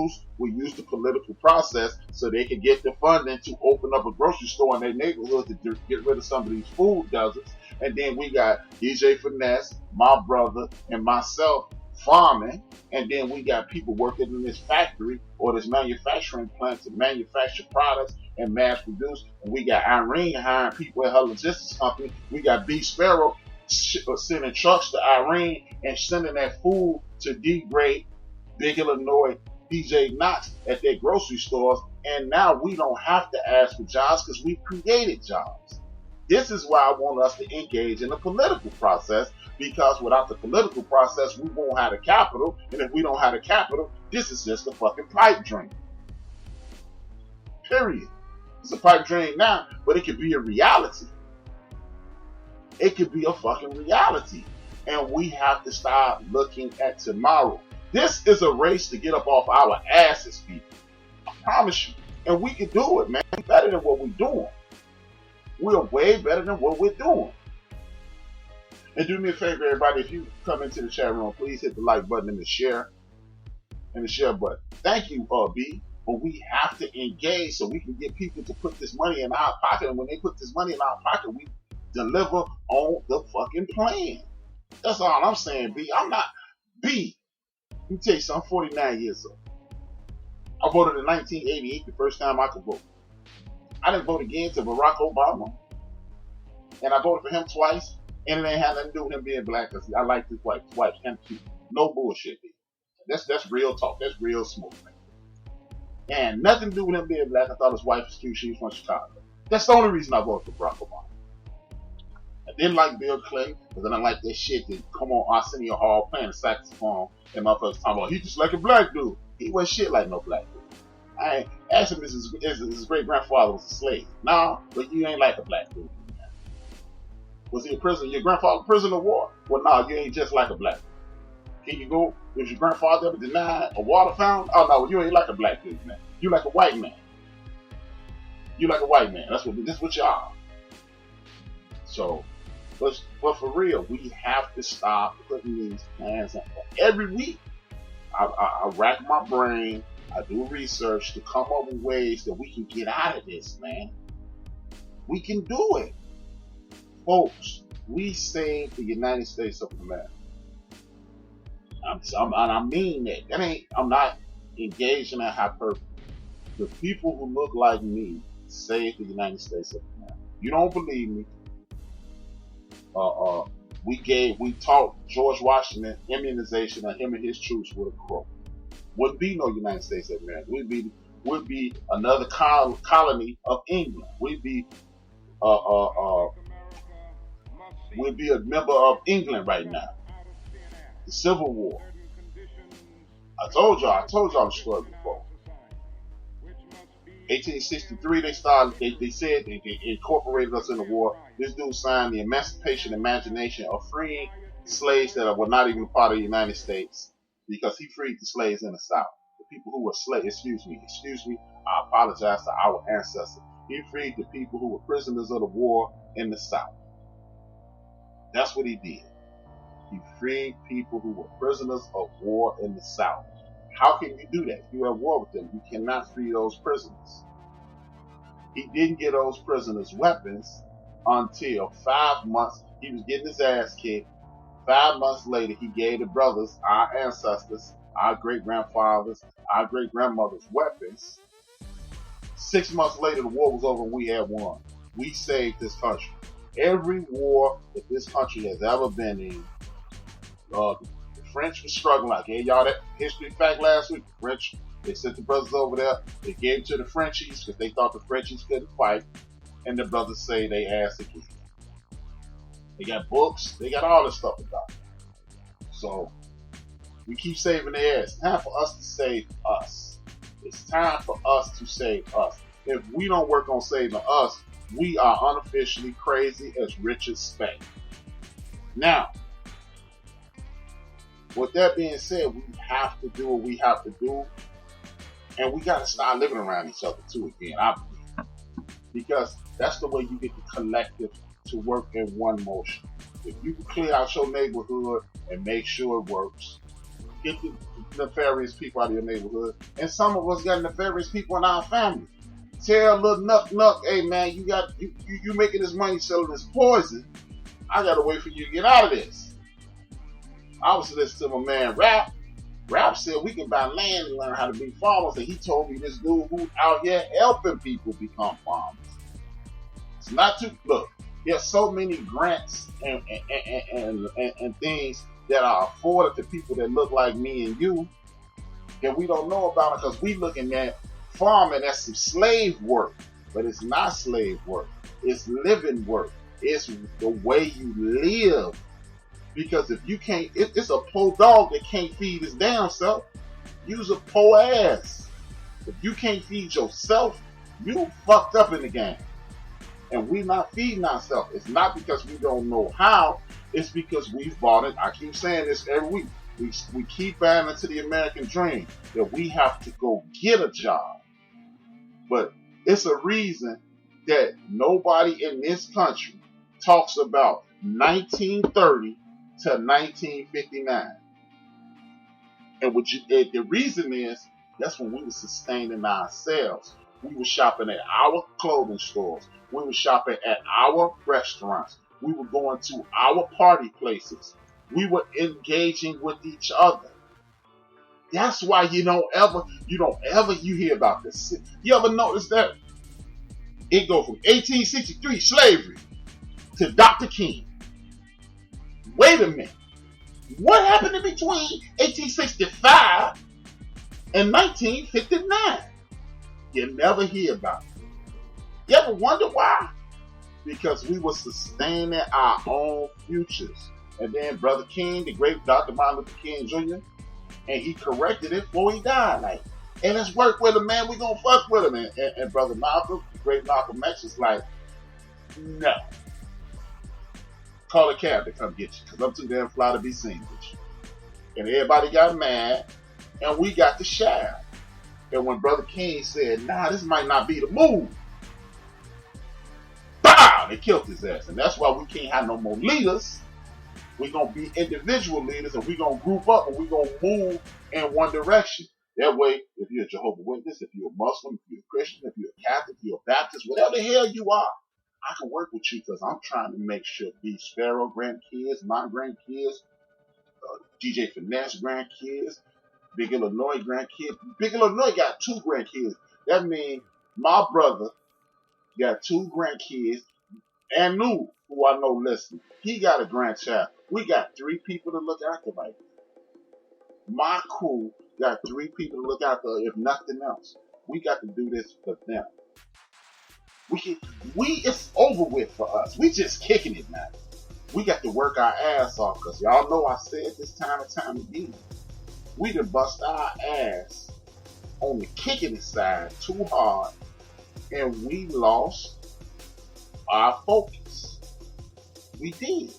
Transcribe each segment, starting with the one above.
produce will use the political process so they can get the funding to open up a grocery store in their neighborhood to get rid of some of these food deserts. And then we got DJ Finesse, my brother, and myself farming. And then we got people working in this factory or this manufacturing plant to manufacture products and mass produce. And we got Irene hiring people at her logistics company. We got B Sparrow sending trucks to Irene and sending that food to D-Grade, Big Illinois, DJ Knox at their grocery stores. And now we don't have to ask for jobs because we created jobs. This is why I want us to engage in the political process, because without the political process, we won't have the capital. And if we don't have the capital, this is just a fucking pipe dream. Period. It's a pipe dream now, but it could be a reality. It could be a fucking reality. And we have to start looking at tomorrow. This is a race to get up off our asses, people. I promise you. And we can do it, man. Better than what we're doing. We're way better than what we're doing. And do me a favor, everybody. If you come into the chat room, please hit the like button and the share button. Thank you, B. But we have to engage so we can get people to put this money in our pocket. And when they put this money in our pocket, we deliver on the fucking plan. That's all I'm saying, B. I'm not B. Let me tell you something. I'm 49 years old. I voted in 1988, the first time I could vote. I didn't vote again to Barack Obama. And I voted for him twice. And it ain't had nothing to do with him being black, because I like his wife. His wife's kind of cute. No bullshit, B. That's real talk. That's real smoke, man. And nothing to do with him being black. I thought his wife was cute. She was from Chicago. That's the only reason I voted for Barack Obama. I didn't like Bill Clinton, because I didn't like that shit that come on Arsenio Hall playing the saxophone and motherfuckers talking about he just like a black dude. He wasn't shit like no black dude. I ain't asked him if his great grandfather was a slave. No, but you ain't like a black dude. Was he a prisoner? Your grandfather prisoner of war? Well, no, you ain't just like a black dude. Can you go? Was your grandfather ever denied a water fountain? Oh no, you ain't like a black dude, man. You like a white man. You like a white man. That's what you are. So, but for real, we have to stop putting these plans in. Every week, I rack my brain. I do research to come up with ways that we can get out of this, man. We can do it. Folks, we saved the United States of America. I mean that. I'm not engaging in hyperbole. The people who look like me saved the United States of America. You don't believe me? We taught George Washington immunization of him and his troops with a crow. Wouldn't be no United States of America. We'd be another colony of England. We'd be a member of England right now. The Civil War. I told y'all the story before. 1863, they said they incorporated us in the war. This dude signed the Emancipation Imagination of freeing slaves that were not even part of the United States, because he freed the slaves in the South. The people who were slaves, excuse me, I apologize to our ancestors. He freed the people who were prisoners of the war in the South. That's what he did. He freed people who were prisoners of war in the South. How can you do that? You're at war with them. You cannot free those prisoners. He didn't get those prisoners weapons until 5 months. He was getting his ass kicked. 5 months later, he gave the brothers, our ancestors, our great-grandfathers, our great-grandmothers weapons. 6 months later, the war was over and we had won. We saved this country. Every war that this country has ever been in, the French was struggling. I gave y'all that history fact last week. The French, they sent the brothers over there. They gave it to the Frenchies because they thought the Frenchies couldn't fight. And the brothers say they asked again. They got books. They got all this stuff about it. So, we keep saving their ass. It's time for us to save us. It's time for us to save us. If we don't work on saving us, we are unofficially crazy as Richard Spade. Now, with that being said, we have to do what we have to do. And we got to start living around each other too again, I believe. Because that's the way you get the collective to work in one motion. If you can clear out your neighborhood and make sure it works, get the nefarious people out of your neighborhood. And some of us got nefarious people in our family. Tell little Nuck, hey man, you making this money selling this poison. I gotta wait for you to get out of this. I was listening to my man HRap. HRap said we can buy land and learn how to be farmers, and he told me this dude who's out here helping people become farmers. It's not too look. There's so many grants and things that are afforded to people that look like me and you that we don't know about it because we looking at farming as some slave work, but it's not slave work. It's living work. It's the way you live. Because if you can't, it's a poor dog that can't feed his damn self. You's a poor ass. If you can't feed yourself, you fucked up in the game. And we not feeding ourselves. It's not because we don't know how. It's because we've bought it. I keep saying this every week. We keep buying into the American dream that we have to go get a job. But it's a reason that nobody in this country talks about 1930 to 1959. And the reason is that's when we were sustaining ourselves. We were shopping at our clothing stores. We were shopping at our restaurants. We were going to our party places. We were engaging with each other. That's why you hear about this. You ever notice that? It goes from 1863 slavery to Dr. King. Wait a minute. What happened in between 1865 and 1959? You never hear about it. You ever wonder why? Because we were sustaining our own futures. And then Brother King, the great Dr. Martin Luther King Jr., and he corrected it before he died. Like, hey, let's work with him, man. We gonna fuck with him. And Brother Malcolm, the great Malcolm X, is like, no. Call a cab to come get you, because I'm too damn fly to be seen with you. And everybody got mad, and we got the shaft. And when Brother King said, nah, this might not be the move, bow, they killed his ass. And that's why we can't have no more leaders. We're going to be individual leaders, and we're going to group up, and we're going to move in one direction. That way, if you're a Jehovah's Witness, if you're a Muslim, if you're a Christian, if you're a Catholic, if you're a Baptist, whatever the hell you are, I can work with you because I'm trying to make sure these Sparrow grandkids, my grandkids, DJ Finesse grandkids, Big Illinois grandkids. Big Illinois got 2 grandkids. That means my brother got 2 grandkids, and Lou, who I know listen, he got a grandchild. We got 3 people to look after right now. My crew got 3 people to look after, if nothing else. We got to do this for them. It's over with for us. We just kicking it now. We got to work our ass off because y'all know I said this time and time again. We done bust our ass on the kicking it side too hard, and we lost our focus. We did.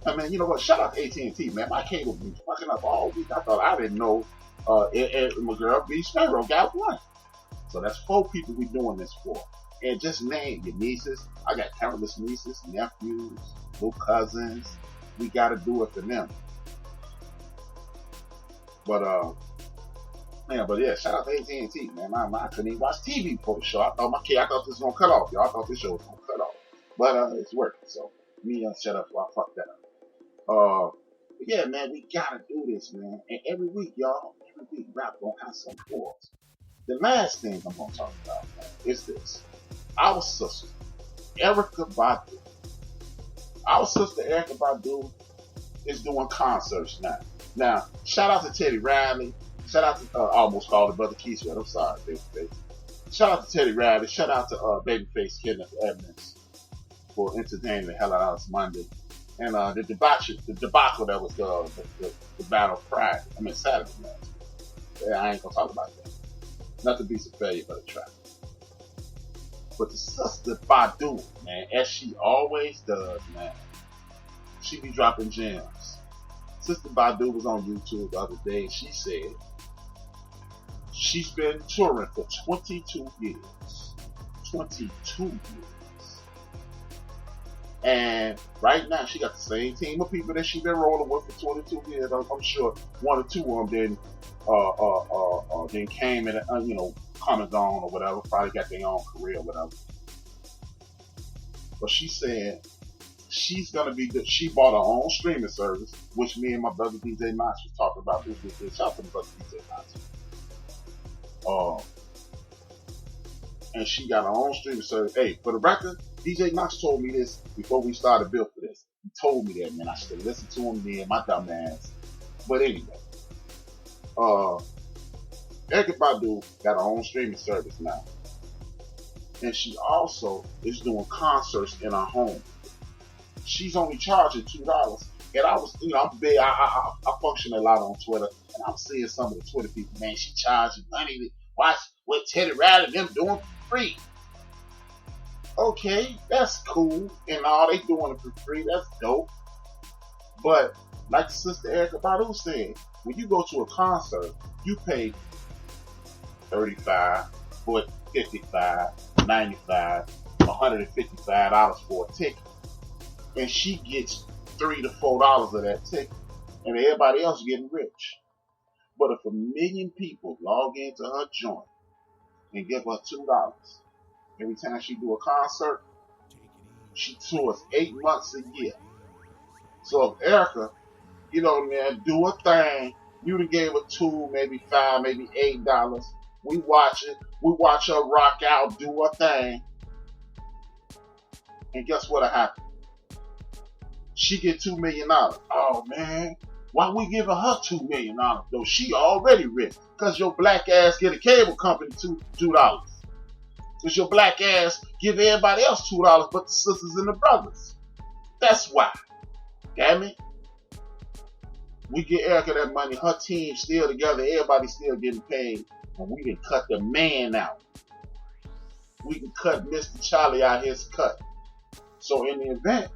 I mean, you know what? Shout out to AT&T, man. My cable been fucking up all week. I thought I didn't know. My girl B Sparrow got 1. So that's 4 people we doing this for. And just name your nieces. I got countless nieces, nephews, little cousins. We got to do it for them. But yeah, shout out to AT&T, man. I couldn't even watch TV before the show. I thought this was gonna cut off, y'all. I thought this show was gonna cut off, but it's working. So me shut up while I fuck that up. But yeah, man, we gotta do this, man. And every week, y'all, HRap gonna have some for us. The last thing I'm gonna talk about, man, is this. Our sister, Erykah Badu. Our sister Erykah Badu is doing concerts now. Now, shout out to Teddy Riley. Shout out to, I almost called it Brother Keith. I'm sorry, Babyface. Shout out to Teddy Riley. Shout out to Babyface Kenneth Edmonds for entertaining the hell out of us Monday. And the debacle that was the Battle Friday. Saturday night. Yeah, I ain't gonna talk about that. Nothing beats a failure but a try. But the sister Badu, man, as she always does, man, she be dropping gems. Sister Badu was on YouTube the other day and she said she's been touring for 22 years. 22 years. And right now, she got the same team of people that she been rolling with for 22 years. I'm sure one or two of them then came and come and gone or whatever. Probably got their own career or whatever. But she said she's gonna be. She bought her own streaming service, which me and my brother DJ Knox was talking about this weekend. Shout out to my brother DJ Knox. And she got her own streaming service. Hey, for the record, DJ Knox told me this before we started build for this. He told me that, man. I should have listened to him then, my dumb ass. But anyway, Erykah Badu got her own streaming service now. And she also is doing concerts in her home. She's only charging $2. And I was, I'm big, I function a lot on Twitter, and I'm seeing some of the Twitter people, man, she charging money to watch what Teddy Riley and them doing for free. Okay, that's cool, and all they doing it for free, that's dope. But, like Sister Erykah Badu said, when you go to a concert, you pay $35, $55, $95, $155 for a ticket. And she gets $3 to $4 of that ticket, and everybody else getting rich. But if 1 million people log into her joint and give her $2 every time she do a concert, she tours 8 months a year. So if Erykah, man, do a thing, you done gave her $2, maybe $5, maybe $8. We watch it. We watch her rock out, do her thing, and guess what'll happen? She get $2 million. Oh man, why we giving her $2 million though? She already rich. Cause your black ass get a cable company $2. Cause your black ass give everybody else $2 but the sisters and the brothers. That's why. Damn it. We get Erykah that money, her team still together, everybody still getting paid, and we can cut the man out. We can cut Mr. Charlie out his cut. So in the event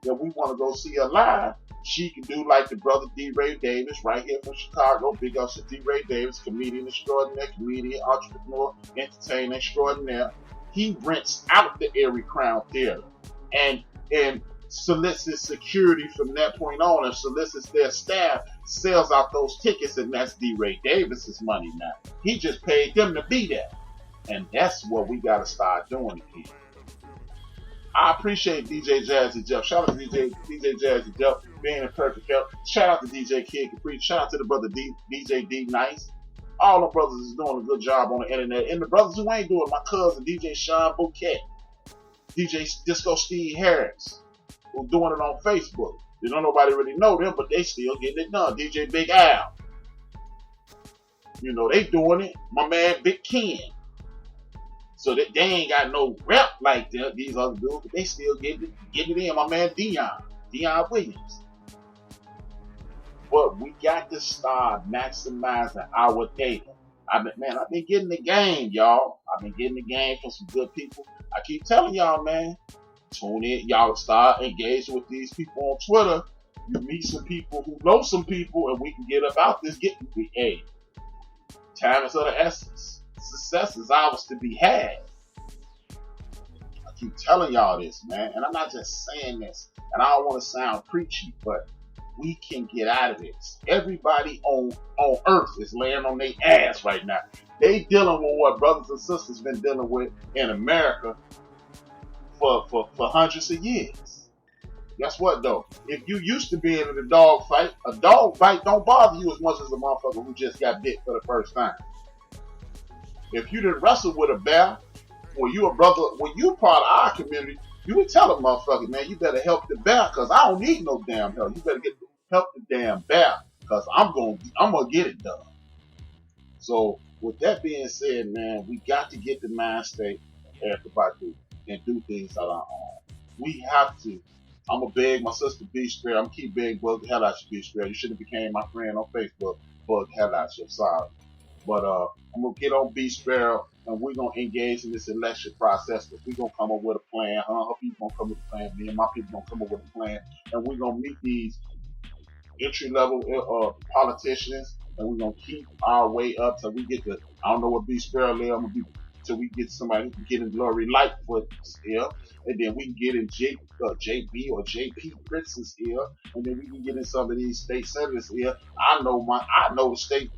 that we want to go see her live, she can do like the brother D. Ray Davis right here from Chicago. Big ups to D. Ray Davis, comedian extraordinaire, comedian, entrepreneur, entertainer extraordinaire. He rents out the Erie Crown Theater and solicits security from that point on, and solicits their staff, sells out those tickets, and that's D. Ray Davis's money now. He just paid them to be there. And that's what we got to start doing again. I appreciate DJ Jazzy Jeff. Shout out to DJ Jazzy Jeff being in perfect health. Shout out to DJ Kid Capri. Shout out to the brother DJ D Nice. All the brothers is doing a good job on the internet. And the brothers who ain't doing, my cousin DJ Sean Bouquet, DJ Disco Steve Harris, who's doing it on Facebook. You don't nobody really know them, but they still getting it done. DJ Big Al. They doing it. My man Big Ken. So that they ain't got no rep like these other dudes, but they still getting it in. My man Dion Williams. But we got to start maximizing our data. I've been getting the game, y'all. I've been getting the game from some good people. I keep telling y'all, man, tune in. Y'all start engaging with these people on Twitter. You meet some people who know some people, and we can get about this. Hey, time is of the essence. Success is ours to be had. I keep telling y'all this, man, and I'm not just saying this, and I don't want to sound preachy, but we can get out of this. Everybody on earth is laying on their ass right now. They dealing with what brothers and sisters been dealing with in America for hundreds of years. Guess what though? If you used to being in a dog fight don't bother you as much as a motherfucker who just got bit for the first time. If you didn't wrestle with a bear, when you a brother, when you part of our community, you would tell a motherfucker, man, you better help the bear, cause I don't need no damn help. You better help the damn bear, cause I'm gonna get it done. So with that being said, man, we got to get the mind state of Erykah Badu and do things on our own. We have to. I'm gonna beg my sister B Spreaker. I'm gonna keep begging Bug the hell out you, B Spreaker. You should have became my friend on Facebook. Bug the hell out you. Sorry. But I'm going to get on B Sparrow, and we're going to engage in this election process. We're going to come up with a plan. Her people going to come up with a plan. Me and my people going to come up with a plan. And we're going to meet these entry-level politicians, and we're going to keep our way up till we get to, I don't know what B Sparrow live. I'm going to be until we get somebody who can get in Glory Lightfoot's ear, and then we can get in JB or JP Pritz's ear, and then we can get in some of these state senators ear. I know the state